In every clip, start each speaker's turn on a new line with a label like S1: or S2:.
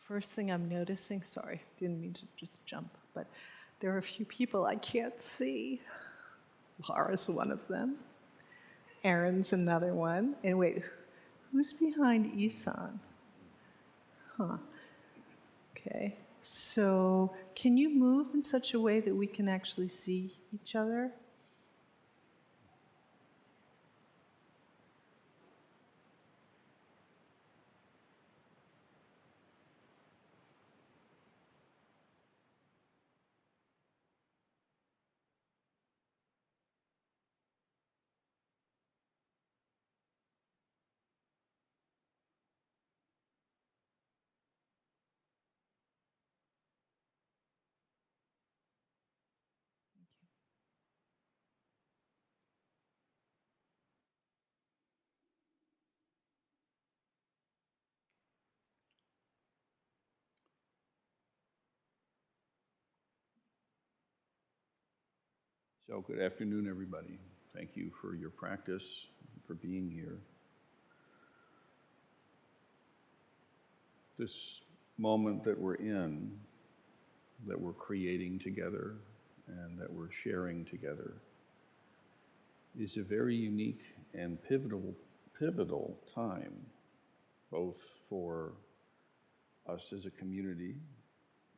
S1: First thing I'm noticing, sorry, didn't mean to just jump, but there are a few people I can't see. Laura's one of them. Aaron's another one. And wait, who's behind Isan? Huh. Okay. So can you move in such a way that we can actually see each other?
S2: So good afternoon, everybody. Thank you for your practice, for being here. This moment that we're in, that we're creating together, and that we're sharing together, is a very unique and pivotal time, both for us as a community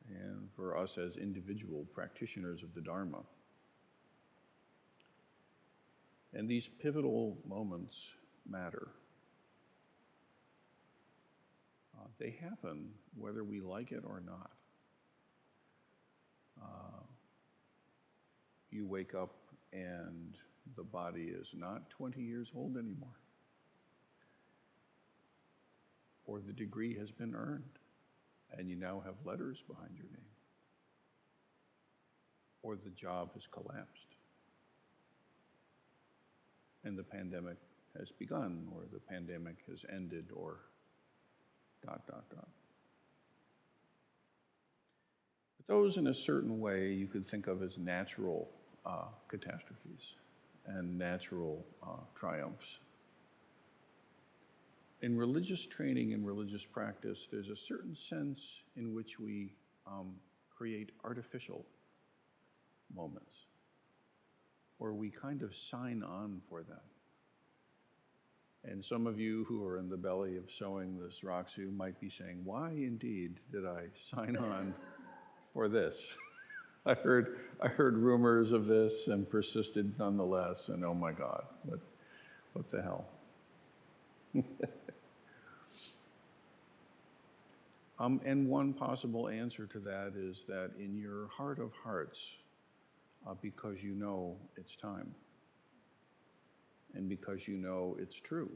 S2: and for us as individual practitioners of the Dharma. And these pivotal moments matter. They happen whether we like it or not. You wake up and the body is not 20 years old anymore. Or the degree has been earned and you now have letters behind your name. Or the job has collapsed and the pandemic has begun, or the pandemic has ended, or ... But those, in a certain way, you could think of as natural catastrophes and natural triumphs. In religious training and religious practice, there's a certain sense in which we create artificial moments, or we kind of sign on for them. And some of you who are in the belly of sowing this Raksu might be saying, why indeed did I sign on for this? I heard rumors of this and persisted nonetheless, and oh my God, what the hell? And one possible answer to that is that in your heart of hearts, because you know it's time, and because you know it's true,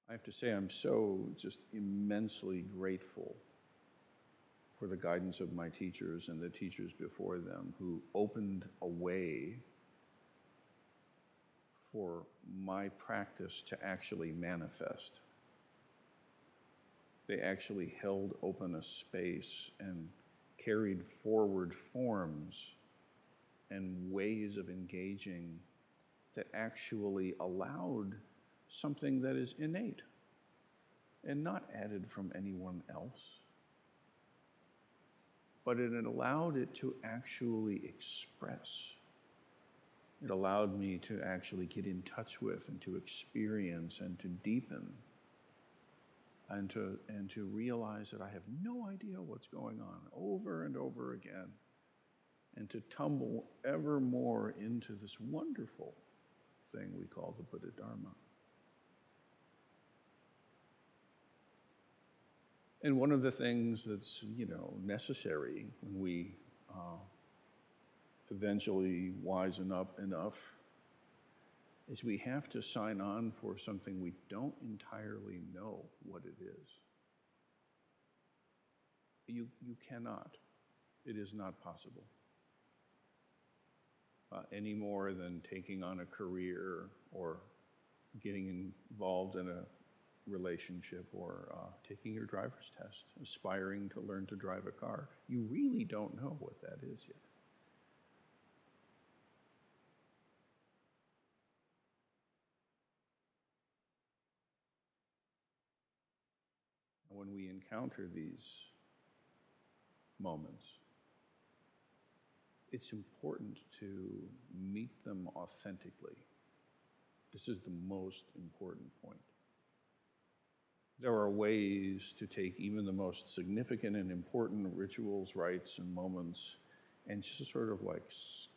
S2: I have to say I'm so just immensely grateful for the guidance of my teachers and the teachers before them who opened a way for my practice to actually manifest. They actually held open a space and carried forward forms and ways of engaging that actually allowed something that is innate and not added from anyone else, but it allowed it to actually express. It allowed me to actually get in touch with and to experience and to deepen and to realize that I have no idea what's going on over and over again, and to tumble ever more into this wonderful thing we call the Buddha Dharma. And one of the things that's, necessary when we eventually wisen up enough is we have to sign on for something we don't entirely know what it is. You cannot. It is not possible. Any more than taking on a career or getting involved in a relationship or taking your driver's test, aspiring to learn to drive a car. You really don't know what that is yet. when we encounter these moments, it's important to meet them authentically. This is the most important point. There are ways to take even the most significant and important rituals, rites, and moments, and just sort of like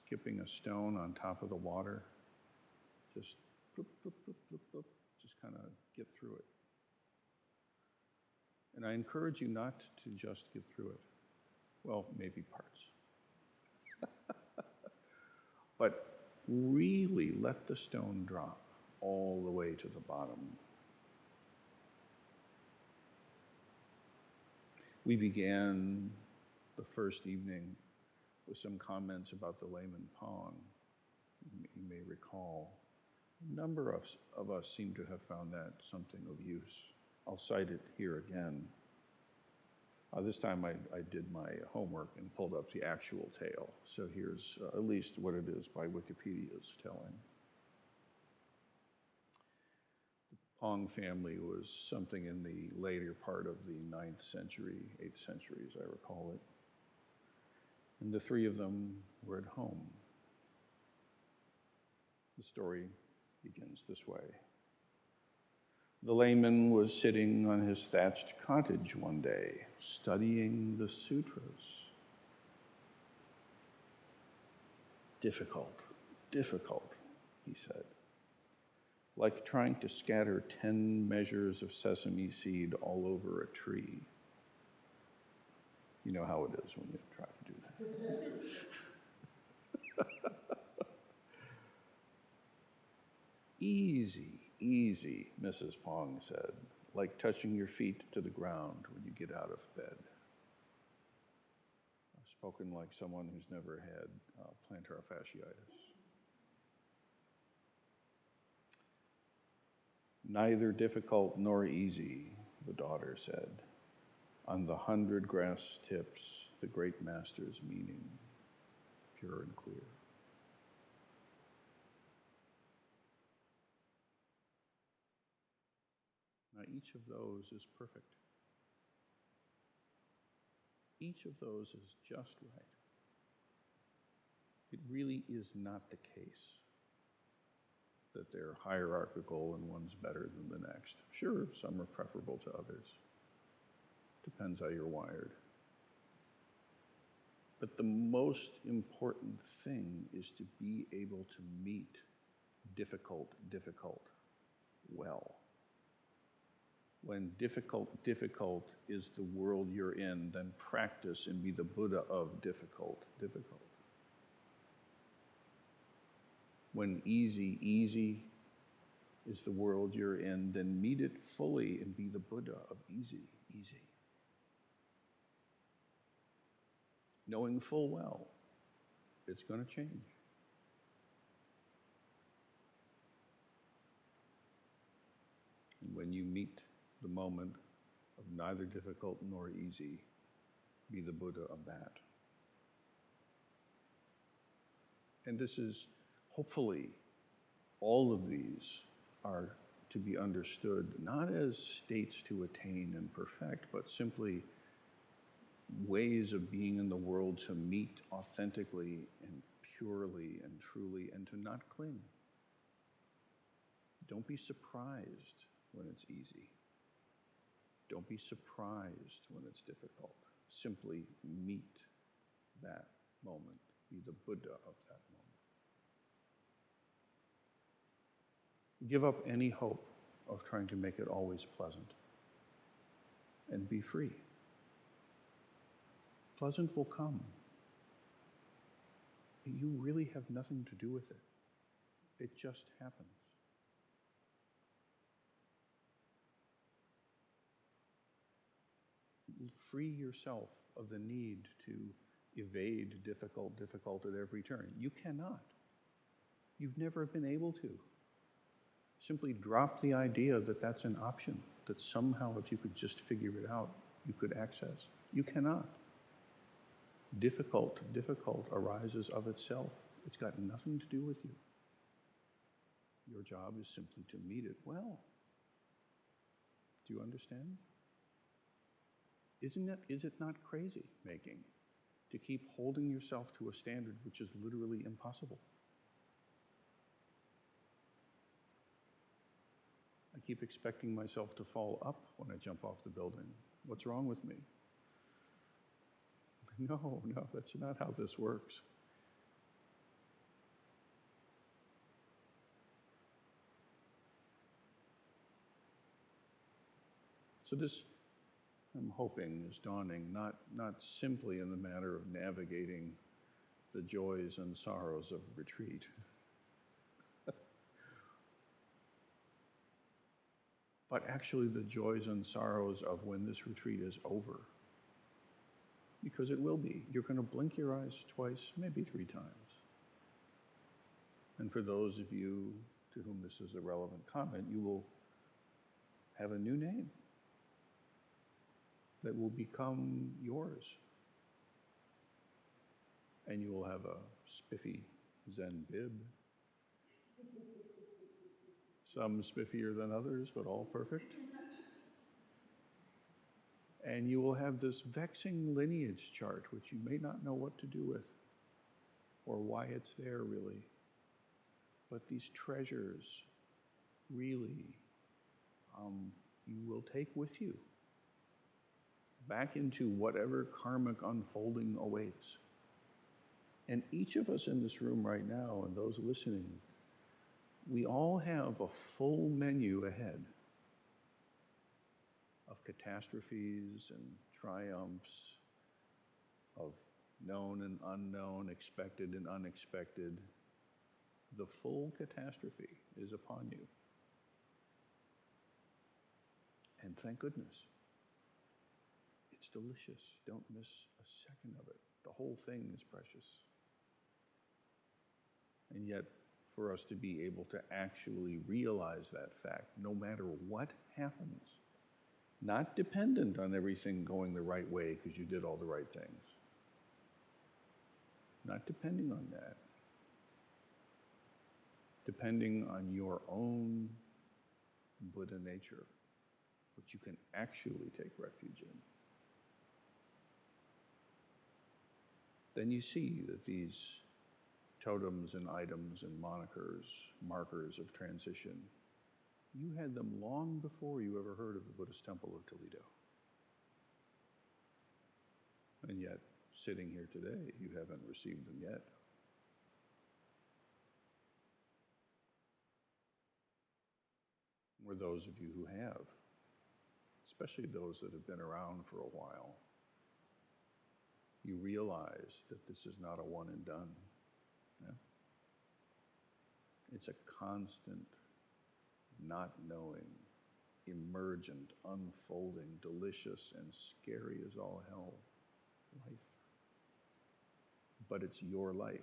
S2: skipping a stone on top of the water, just bloop, bloop, bloop, bloop, bloop, just kind of get through it. And I encourage you not to just get through it. Well, maybe parts. But really let the stone drop all the way to the bottom. We began the first evening with some comments about the layman Pong. You may recall, a number of us seem to have found that something of use. I'll cite it here again. This time I did my homework and pulled up the actual tale. So here's at least what it is by Wikipedia's telling. The Pong family was something in the later part of the 9th century, 8th century as I recall it. And the three of them were at home. The story begins this way. The layman was sitting on his thatched cottage one day, studying the sutras. Difficult, difficult, he said. Like trying to scatter 10 measures of sesame seed all over a tree. You know how it is when you try to do that. Easy, easy, Mrs. Pong said, like touching your feet to the ground when you get out of bed. I've spoken like someone who's never had plantar fasciitis. Neither difficult nor easy, the daughter said. On the 100 grass tips, the great master's meaning, pure and clear. Now, each of those is perfect. Each of those is just right. It really is not the case that they're hierarchical and one's better than the next. Sure, some are preferable to others. Depends how you're wired. But the most important thing is to be able to meet difficult well. When difficult is the world you're in, then practice and be the Buddha of difficult. When easy is the world you're in, then meet it fully and be the Buddha of easy. Knowing full well, it's going to change. And when you meet the moment of neither difficult nor easy, be the Buddha of that. And this is, hopefully, all of these are to be understood not as states to attain and perfect, but simply ways of being in the world to meet authentically and purely and truly and to not cling. Don't be surprised when it's easy. Don't be surprised when it's difficult. Simply meet that moment. Be the Buddha of that moment. Give up any hope of trying to make it always pleasant. And be free. Pleasant will come. You really have nothing to do with it. It just happens. Free yourself of the need to evade difficult at every turn. You cannot. You've never been able to. Simply drop the idea that that's an option, that somehow if you could just figure it out, you could access. You cannot. Difficult arises of itself. It's got nothing to do with you. Your job is simply to meet it well. Do you understand? Is it not crazy making to keep holding yourself to a standard which is literally impossible? I keep expecting myself to fall up when I jump off the building. What's wrong with me? No, that's not how this works. So this, I'm hoping, is dawning not simply in the matter of navigating the joys and sorrows of retreat, but actually the joys and sorrows of when this retreat is over. Because it will be. You're going to blink your eyes twice, maybe 3 times. And for those of you to whom this is a relevant comment, you will have a new name that will become yours. And you will have a spiffy Zen bib. Some spiffier than others, but all perfect. And you will have this vexing lineage chart, which you may not know what to do with or why it's there really. But these treasures really you will take with you back into whatever karmic unfolding awaits. And each of us in this room right now and those listening, we all have a full menu ahead of catastrophes and triumphs, of known and unknown, expected and unexpected. The full catastrophe is upon you. And thank goodness. It's delicious. Don't miss a second of it. The whole thing is precious. And yet, for us to be able to actually realize that fact, no matter what happens, not dependent on everything going the right way because you did all the right things, not depending on that, depending on your own Buddha nature, which you can actually take refuge in. Then you see that these totems and items and monikers, markers of transition, you had them long before you ever heard of the Buddhist Temple of Toledo. And yet, sitting here today, you haven't received them yet. Or those of you who have, especially those that have been around for a while, you realize that this is not a one and done. Yeah? It's a constant, not knowing, emergent, unfolding, delicious, and scary as all hell life. But it's your life.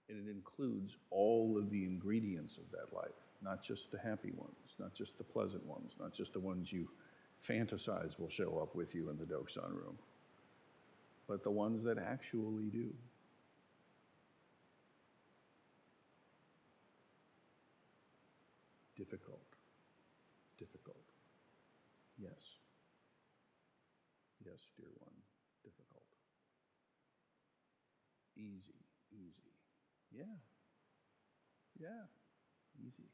S2: And it includes all of the ingredients of that life, not just the happy ones, not just the pleasant ones, not just the ones you fantasize will show up with you in the Doksan room, but the ones that actually do. Difficult. Yes. Yes, dear one, difficult. Easy. Yeah, easy.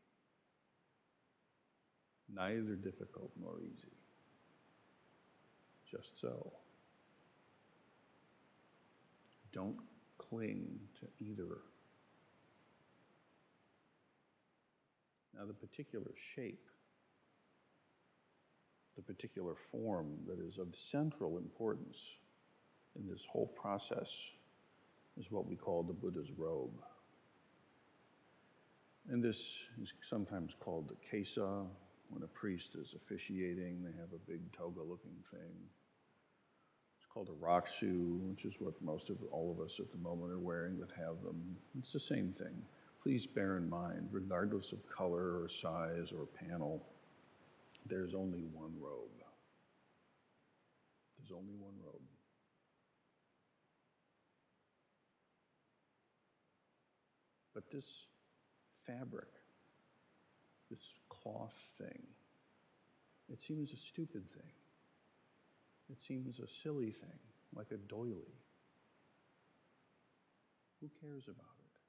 S2: Neither difficult nor easy. Just so. Don't cling to either. Now, the particular shape, the particular form that is of central importance in this whole process is what we call the Buddha's robe. And this is sometimes called the kesa. When a priest is officiating, they have a big toga-looking thing. It's called a raksu, which is what most of all of us at the moment are wearing that have them. It's the same thing. Please bear in mind, regardless of color or size or panel, there's only one robe. There's only one robe. But this fabric, this cloth thing, it seems a stupid thing. It seems a silly thing, like a doily. Who cares about it?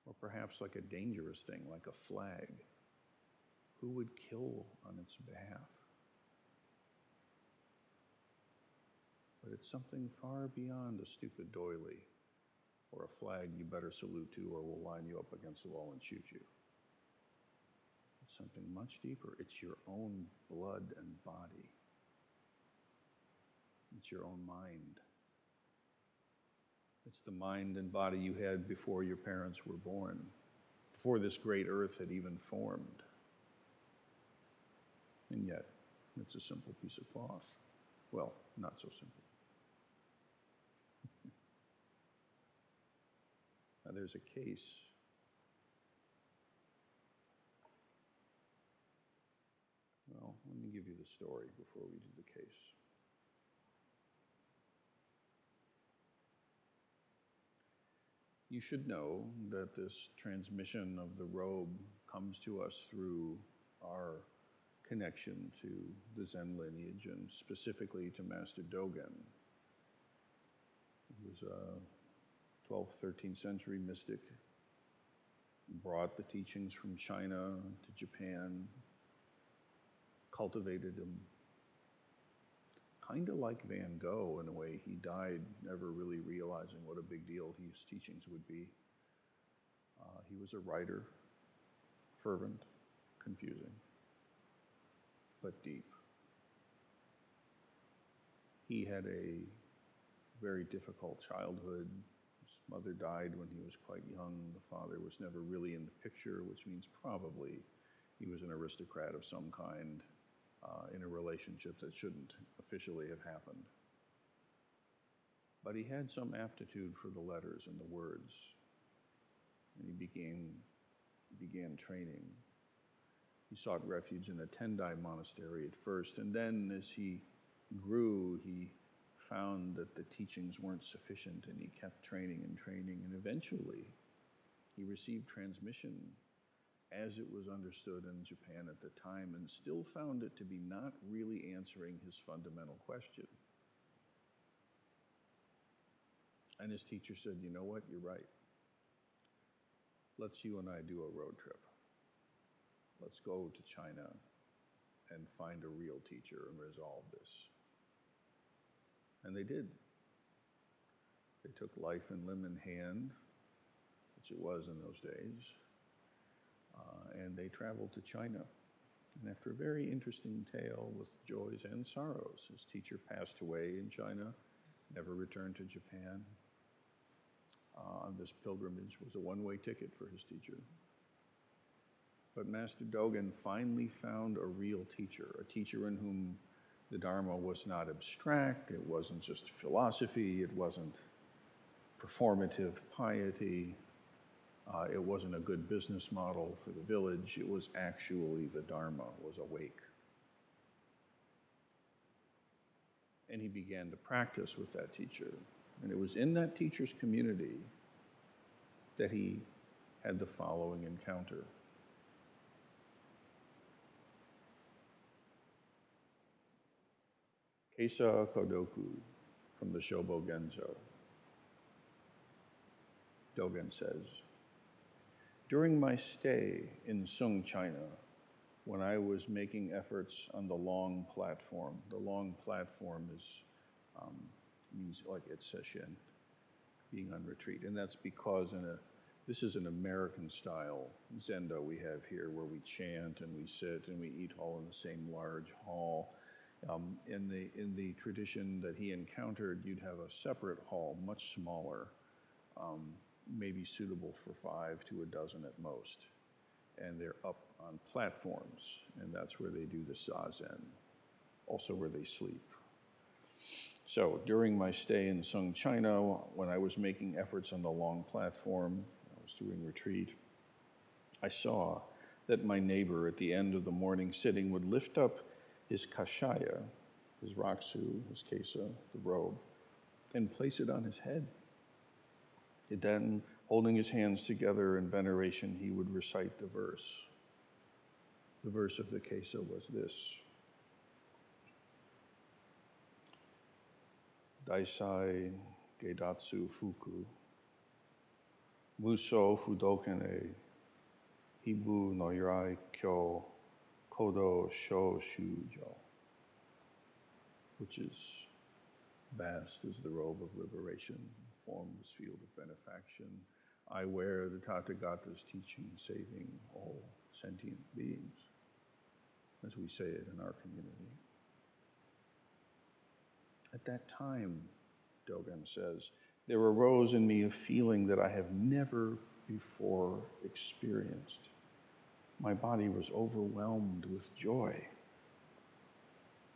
S2: Or perhaps like a dangerous thing, like a flag. Who would kill on its behalf? But it's something far beyond a stupid doily or a flag you better salute to or we'll line you up against the wall and shoot you. It's something much deeper. It's your own blood and body. It's your own mind. It's the mind and body you had before your parents were born, before this great earth had even formed. And yet, it's a simple piece of cloth. Well, not so simple. Now, there's a case. Well, let me give you the story before we do the case. You should know that this transmission of the robe comes to us through our connection to the Zen lineage and specifically to Master Dogen. He was a 12th, 13th century mystic, brought the teachings from China to Japan, cultivated them. Kind of like Van Gogh in a way. He died never really realizing what a big deal his teachings would be. He was a writer, fervent, confusing, but deep. He had a very difficult childhood. His mother died when he was quite young. The father was never really in the picture, which means probably he was an aristocrat of some kind. In a relationship that shouldn't officially have happened. But he had some aptitude for the letters and the words, and he began training. He sought refuge in a Tendai monastery at first, and then as he grew, he found that the teachings weren't sufficient, and he kept training, and eventually he received transmission as it was understood in Japan at the time, and still found it to be not really answering his fundamental question. And his teacher said, you know what, you're right. Let's you and I do a road trip. Let's go to China and find a real teacher and resolve this. And they did. They took life and limb in hand, which it was in those days, and they traveled to China. And after a very interesting tale with joys and sorrows, his teacher passed away in China, never returned to Japan. This pilgrimage was a one-way ticket for his teacher. But Master Dogen finally found a real teacher, a teacher in whom the Dharma was not abstract, it wasn't just philosophy, it wasn't performative piety, it wasn't a good business model for the village, it was actually the Dharma was awake. And he began to practice with that teacher. And it was in that teacher's community that he had the following encounter. Keisa Kodoku from the Shobo Genzo. Dogen says, during my stay in Sung, China, when I was making efforts on the long platform means like it's sesshin, being on retreat. And that's because this is an American style zendo we have here where we chant and we sit and we eat all in the same large hall. In the tradition that he encountered, you'd have a separate hall, much smaller, maybe suitable for 5 to a dozen at most. And they're up on platforms, and that's where they do the zazen, also where they sleep. So during my stay in Sung, China, when I was making efforts on the long platform, I was doing retreat, I saw that my neighbor at the end of the morning sitting would lift up his kashaya, his raksu, his kesa, the robe, and place it on his head. And then, holding his hands together in veneration, he would recite the verse. The verse of the kesa was this: Daisai Geidatsu Fuku, Muso Fudokene, Hibu no Yurai Kyo Kodo Sho Shujo, which is vast as the robe of liberation, formless field of benefaction. I wear the Tathagata's teaching, saving all sentient beings, as we say it in our community. At that time, Dogen says, there arose in me a feeling that I have never before experienced. My body was overwhelmed with joy.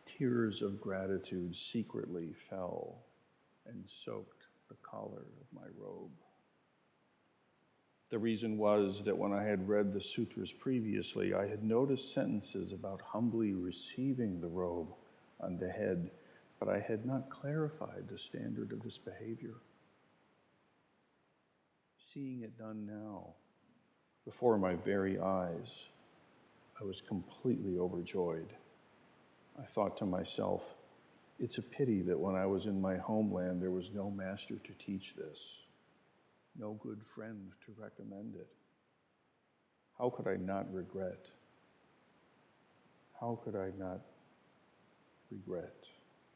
S2: Tears of gratitude secretly fell and soaked the collar of my robe. The reason was that when I had read the sutras previously, I had noticed sentences about humbly receiving the robe on the head, but I had not clarified the standard of this behavior. Seeing it done now, before my very eyes, I was completely overjoyed. I thought to myself, it's a pity that when I was in my homeland, there was no master to teach this, no good friend to recommend it. How could I not regret? How could I not regret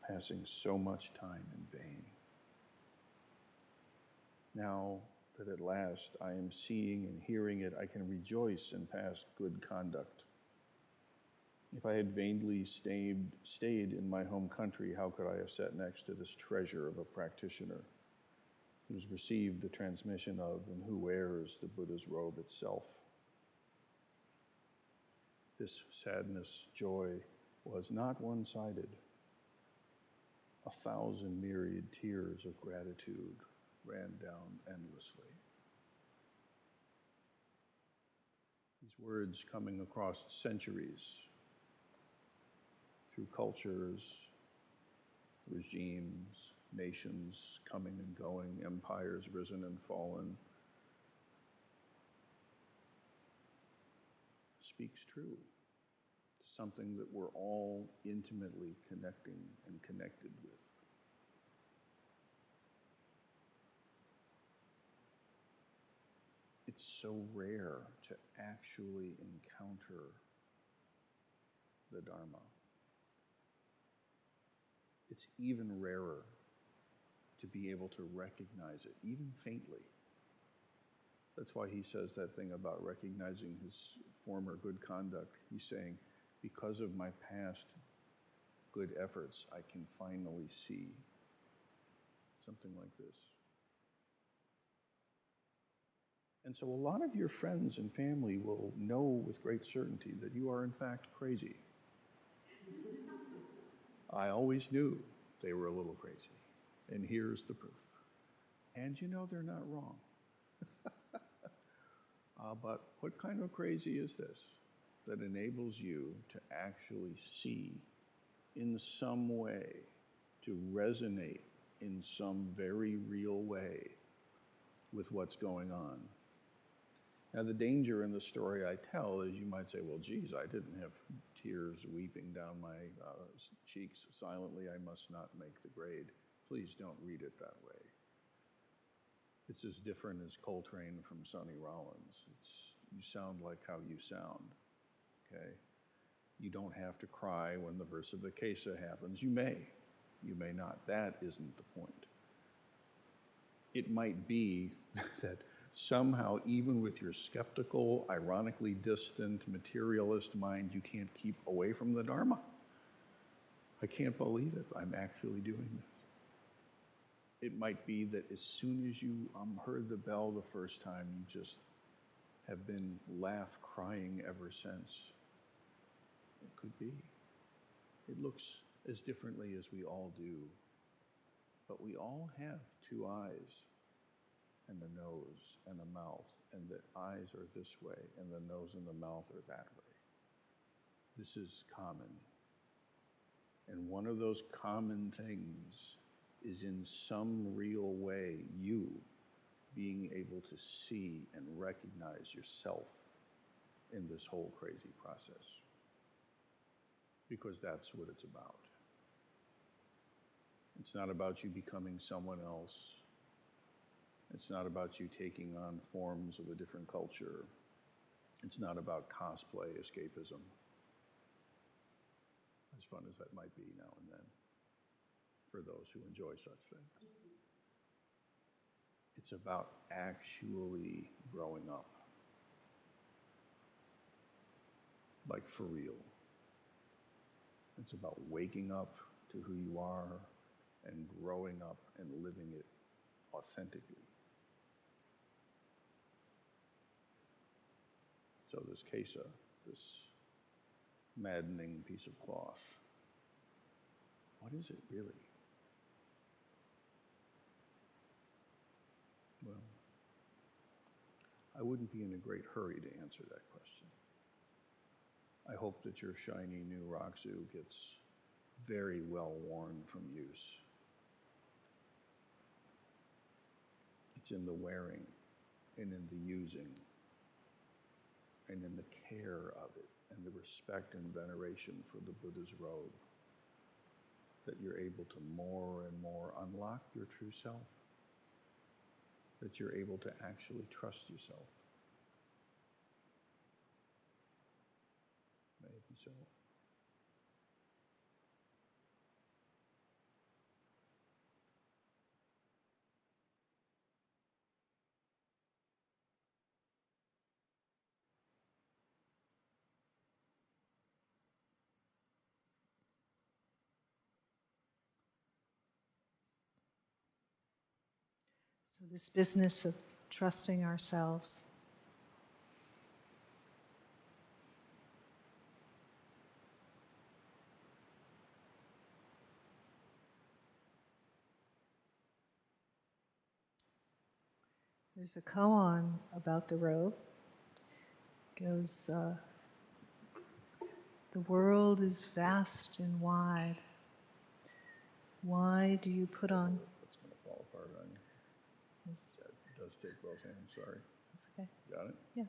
S2: passing so much time in vain? Now that at last I am seeing and hearing it, I can rejoice in past good conduct. If I had vainly stayed in my home country, how could I have sat next to this treasure of a practitioner who's received the transmission of and who wears the Buddha's robe itself? This sadness, joy, was not one-sided. 1,000 myriad tears of gratitude ran down endlessly. These words coming across centuries, through cultures, regimes, nations coming and going, empires risen and fallen, speaks true to something that we're all intimately connecting and connected with. It's so rare to actually encounter the Dharma. It's even rarer to be able to recognize it, even faintly. That's why he says that thing about recognizing his former good conduct. He's saying, because of my past good efforts, I can finally see something like this. And so a lot of your friends and family will know with great certainty that you are in fact crazy. I always knew they were a little crazy, and here's the proof. And you know they're not wrong. But what kind of crazy is this that enables you to actually see in some way, to resonate in some very real way with what's going on? Now, the danger in the story I tell is you might say, well, geez, I didn't have tears weeping down my cheeks silently. I must not make the grade. Please don't read it that way. It's as different as Coltrane from Sonny Rollins. You sound like how you sound, okay? You don't have to cry when the verse of the Kesa happens. You may not. That isn't the point. It might be that somehow, even with your skeptical, ironically distant, materialist mind, you can't keep away from the Dharma. I can't believe it. I'm actually doing this. It might be that as soon as you heard the bell the first time, you just have been crying ever since. It could be. It looks as differently as we all do, but we all have two eyes and a nose and a mouth, and the eyes are this way and the nose and the mouth are that way. This is common. And one of those common things is in some real way you being able to see and recognize yourself in this whole crazy process. Because that's what it's about. It's not about you becoming someone else. It's not about you taking on forms of a different culture. It's not about cosplay escapism, as fun as that might be now and then, for those who enjoy such things. It's about actually growing up. Like for real. It's about waking up to who you are and growing up and living it authentically. So this kesa, this maddening piece of cloth, what is it really? Well, I wouldn't be in a great hurry to answer that question. I hope that your shiny new Roxu gets very well worn from use. It's in the wearing and in the using and in the care of it and the respect and veneration for the Buddha's robe that you're able to more and more unlock your true self, that you're able to actually trust yourself. May it be so.
S1: So this business of trusting ourselves. There's a koan about the robe. It goes, the world is vast and wide. Why do you put on...
S2: It's going to fall apart on you.
S1: Yes.
S2: That does take both hands, sorry.
S1: That's okay.
S2: Got it?
S1: Yeah.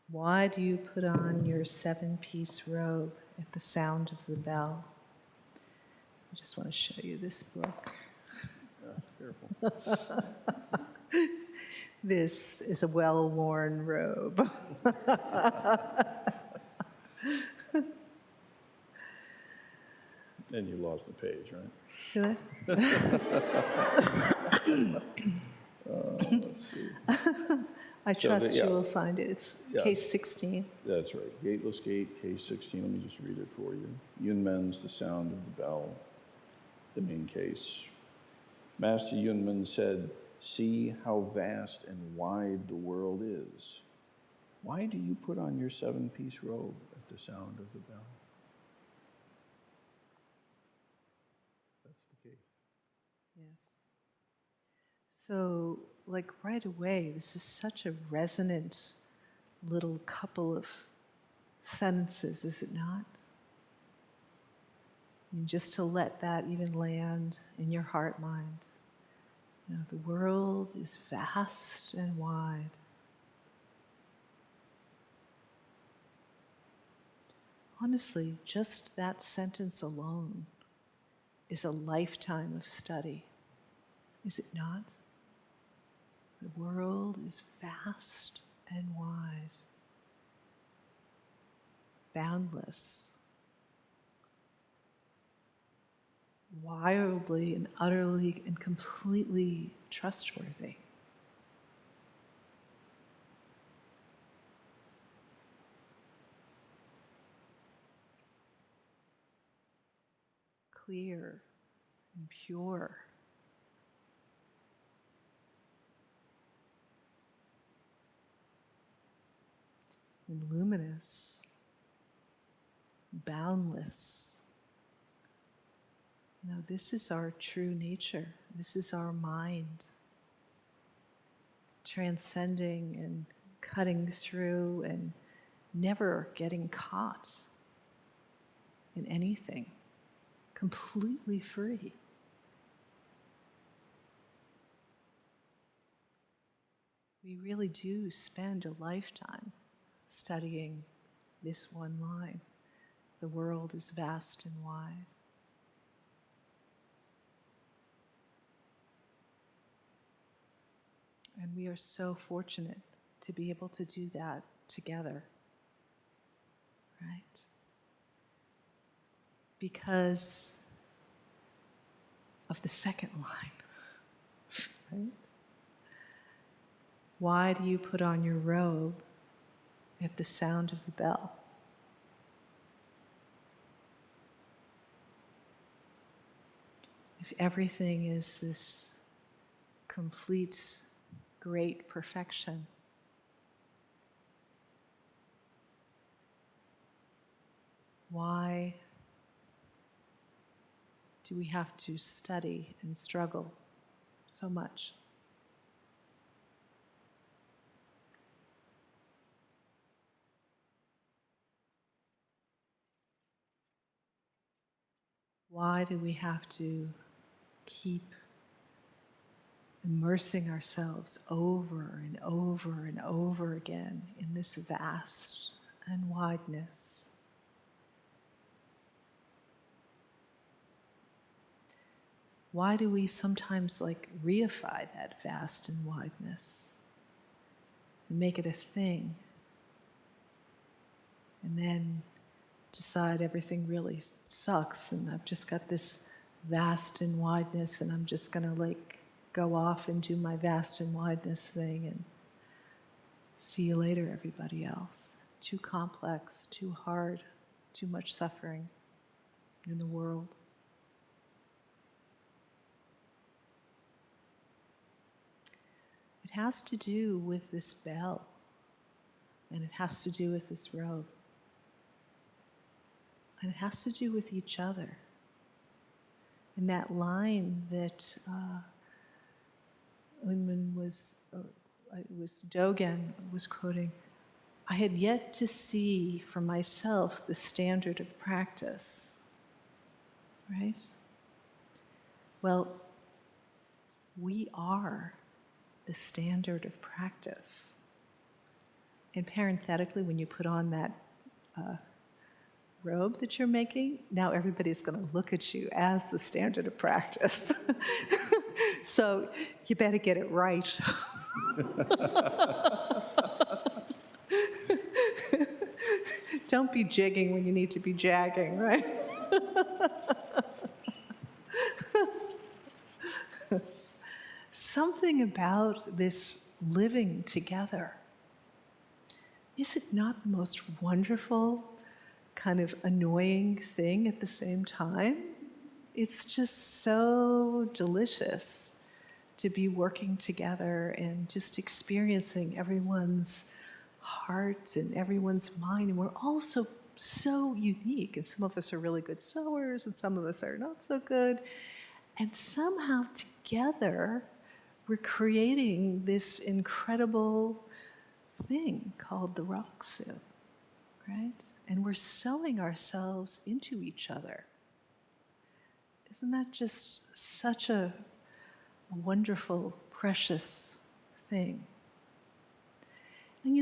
S1: Why do you put on your 7-piece robe at the sound of the bell? I just want to show you this book.
S2: Yeah, careful.
S1: This is a well-worn robe.
S2: And you lost the page, right?
S1: Did
S2: Let's see.
S1: I trust
S2: yeah.
S1: you will find it. It's
S2: Yeah.
S1: case 16.
S2: That's right. Gateless Gate, case 16. Let me just read it for you. Yunmen's The Sound of the Bell, the main case. Master Yunmen said, "See how vast and wide the world is. Why do you put on your 7-piece robe at the sound of the bell?" That's the case.
S1: Yes. So, like right away, this is such a resonant little couple of sentences, is it not? And just to let that even land in your heart mind. You know, the world is vast and wide. Honestly, just that sentence alone is a lifetime of study, is it not? The world is vast and wide, boundless, wildly and utterly and completely trustworthy. Clear and pure. And luminous, boundless. You know, this is our true nature. This is our mind. Transcending and cutting through and never getting caught in anything. Completely free. We really do spend a lifetime studying this one line. The world is vast and wide. And we are so fortunate to be able to do that together, right? Because of the second line, right? Why do you put on your robe at the sound of the bell? If everything is this complete, great perfection, why do we have to study and struggle so much? Why do we have to keep immersing ourselves over and over and over again in this vast and wideness? Why do we sometimes reify that vast and wideness and make it a thing, and then decide everything really sucks and I've just got this vast and wideness and I'm just gonna go off and do my vast and wideness thing and see you later, everybody else? Too complex, too hard, too much suffering in the world. It has to do with this bell, and it has to do with this robe, and it has to do with each other. And that line that Unmun was Dogen was quoting, I had yet to see for myself the standard of practice, right? Well, we are the standard of practice. And parenthetically, when you put on that robe that you're making, now everybody's going to look at you as the standard of practice. So you better get it right. Don't be jigging when you need to be jagging, right? Something about this living together, is it not the most wonderful, kind of annoying thing at the same time? It's just so delicious to be working together and just experiencing everyone's heart and everyone's mind. And we're all so unique. And some of us are really good sewers, and some of us are not so good. And somehow together, we're creating this incredible thing called the Roxu, right? And we're sewing ourselves into each other. Isn't that just such a wonderful, precious thing? And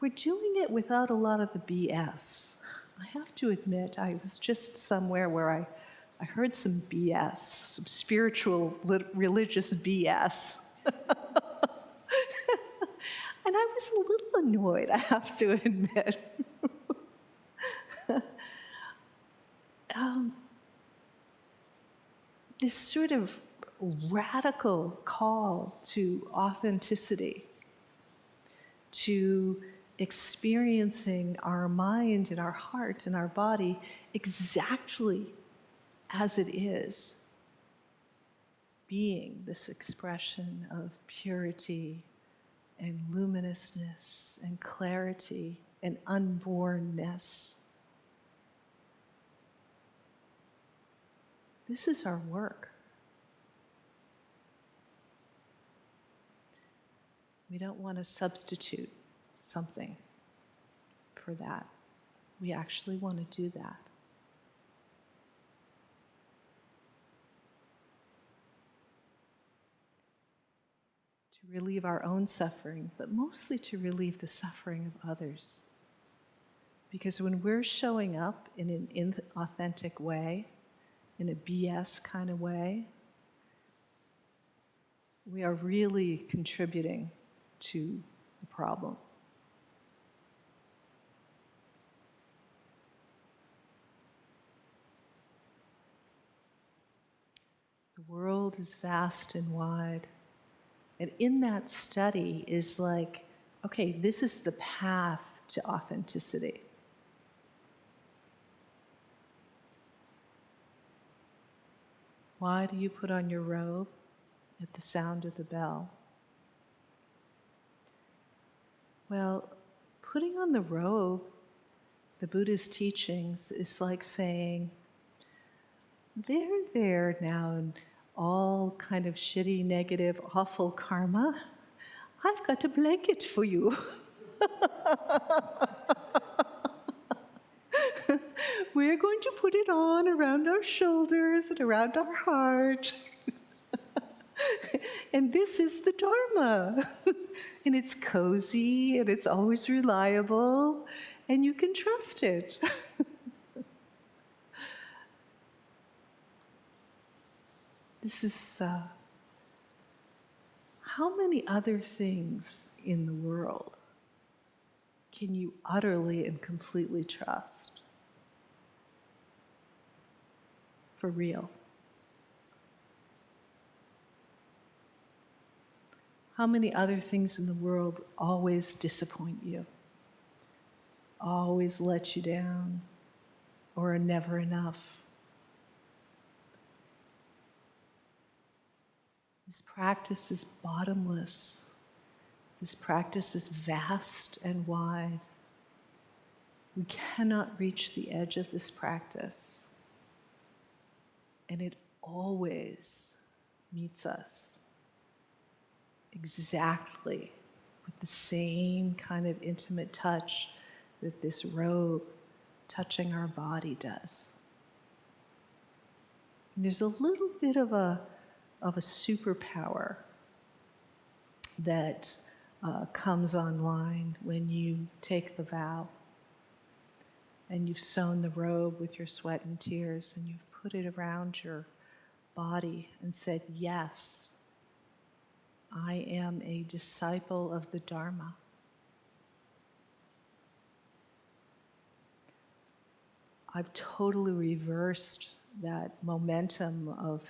S1: we're doing it without a lot of the BS. I have to admit, I was just somewhere where I heard some BS, some spiritual, religious BS. And I was a little annoyed, I have to admit. This sort of radical call to authenticity, to experiencing our mind and our heart and our body exactly as it is, being this expression of purity and luminousness and clarity and unbornness. This is our work. We don't want to substitute something for that. We actually want to do that. To relieve our own suffering, but mostly to relieve the suffering of others. Because when we're showing up in an inauthentic way, in a BS kind of way, we are really contributing to the problem. The world is vast and wide. And in that study is like, okay, this is the path to authenticity. Why do you put on your robe at the sound of the bell? Well, putting on the robe, the Buddha's teachings, is like saying, there now in all kind of shitty, negative, awful karma. I've got a blanket for you. We're going to put it on around our shoulders and around our heart. And this is the Dharma. And it's cozy and it's always reliable and you can trust it. This is how many other things in the world can you utterly and completely trust? For real. How many other things in the world always disappoint you, always let you down, or are never enough? This practice is bottomless. This practice is vast and wide. We cannot reach the edge of this practice. And it always meets us exactly with the same kind of intimate touch that this robe touching our body does. And there's a little bit of a superpower that comes online when you take the vow and you've sewn the robe with your sweat and tears and you've put it around your body and said, yes, I am a disciple of the Dharma. I've totally reversed that momentum of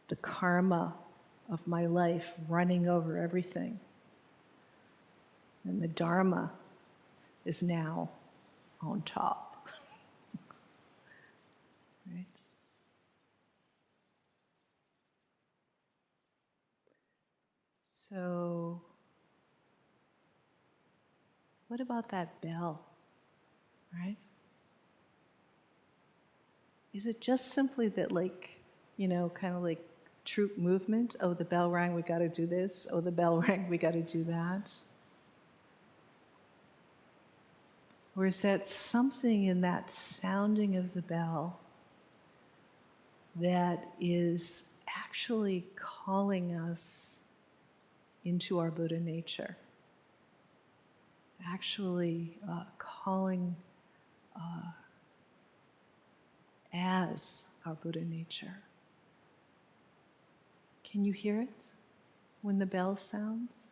S1: the karma of my life running over everything. And the Dharma is now on top. Right? So, what about that bell, right? Is it just simply that, like, kind of like troop movement? Oh, the bell rang, we got to do this. Oh, the bell rang, we got to do that. Or is that something in that sounding of the bell that is actually calling us into our Buddha nature? Actually calling as our Buddha nature. Can you hear it when the bell sounds?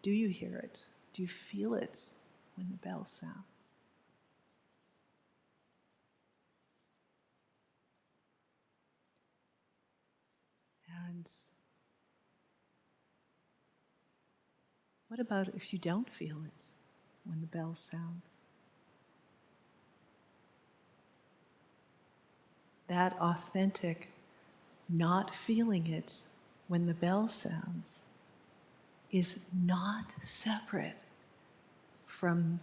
S1: Do you hear it? Do you feel it when the bell sounds? And what about if you don't feel it when the bell sounds? That authentic not feeling it when the bell sounds is not separate from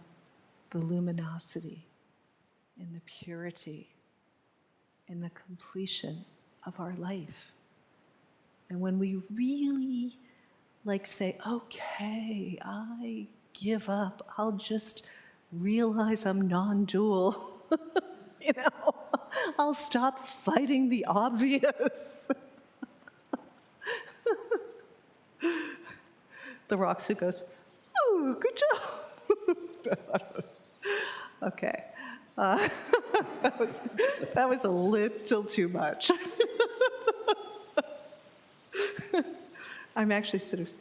S1: the luminosity and the purity and the completion of our life. And when we really say, okay, I give up, I'll just realize I'm non-dual, I'll stop fighting the obvious. The Roxy goes, oh, good job. Okay. That was a little too much. I'm actually sort of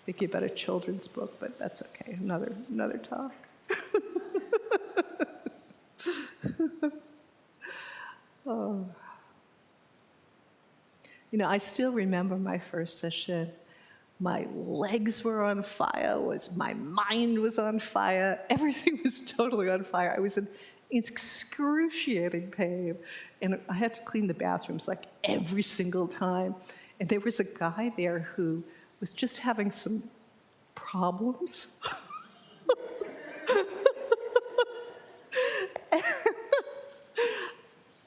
S1: thinking about a children's book, but that's okay. Another talk. Oh. You know, I still remember my first session. My legs were on fire, my mind was on fire, everything was totally on fire. I was in excruciating pain, and I had to clean the bathrooms like every single time. And there was a guy there who was just having some problems.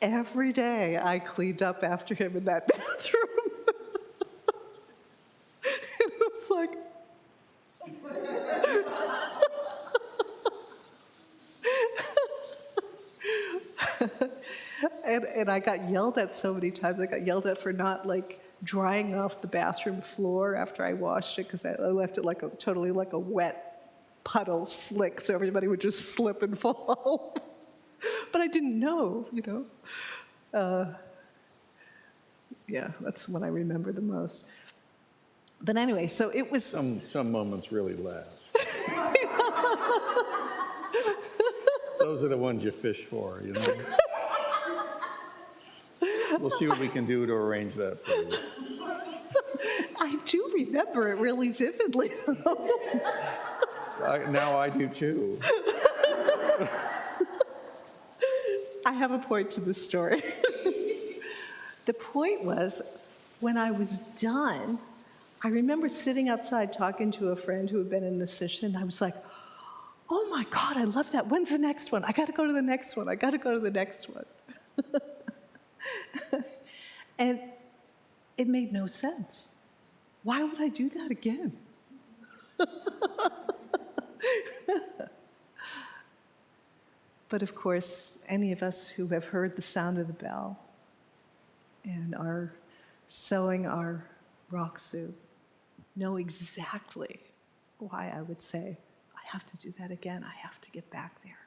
S1: Every day I cleaned up after him in that bathroom. It was like, and I got yelled at so many times. I got yelled at for not like drying off the bathroom floor after I washed it, because I left it like totally like a wet puddle slick, so everybody would just slip and fall. But I didn't know, you know. Yeah, that's what I remember the most. But anyway, so it was.
S2: Some moments really last. Those are the ones you fish for, you know. We'll see what we can do to arrange that for you.
S1: I do remember it really vividly.
S2: Now I do too.
S1: I have a point to this story. The point was, when I was done, I remember sitting outside talking to a friend who had been in the session. I was like, oh my God, I love that. When's the next one? I got to go to the next one. I got to go to the next one. And it made no sense. Why would I do that again? But of course, any of us who have heard the sound of the bell and are sewing our Roxu know exactly why I would say, I have to do that again. I have to get back there.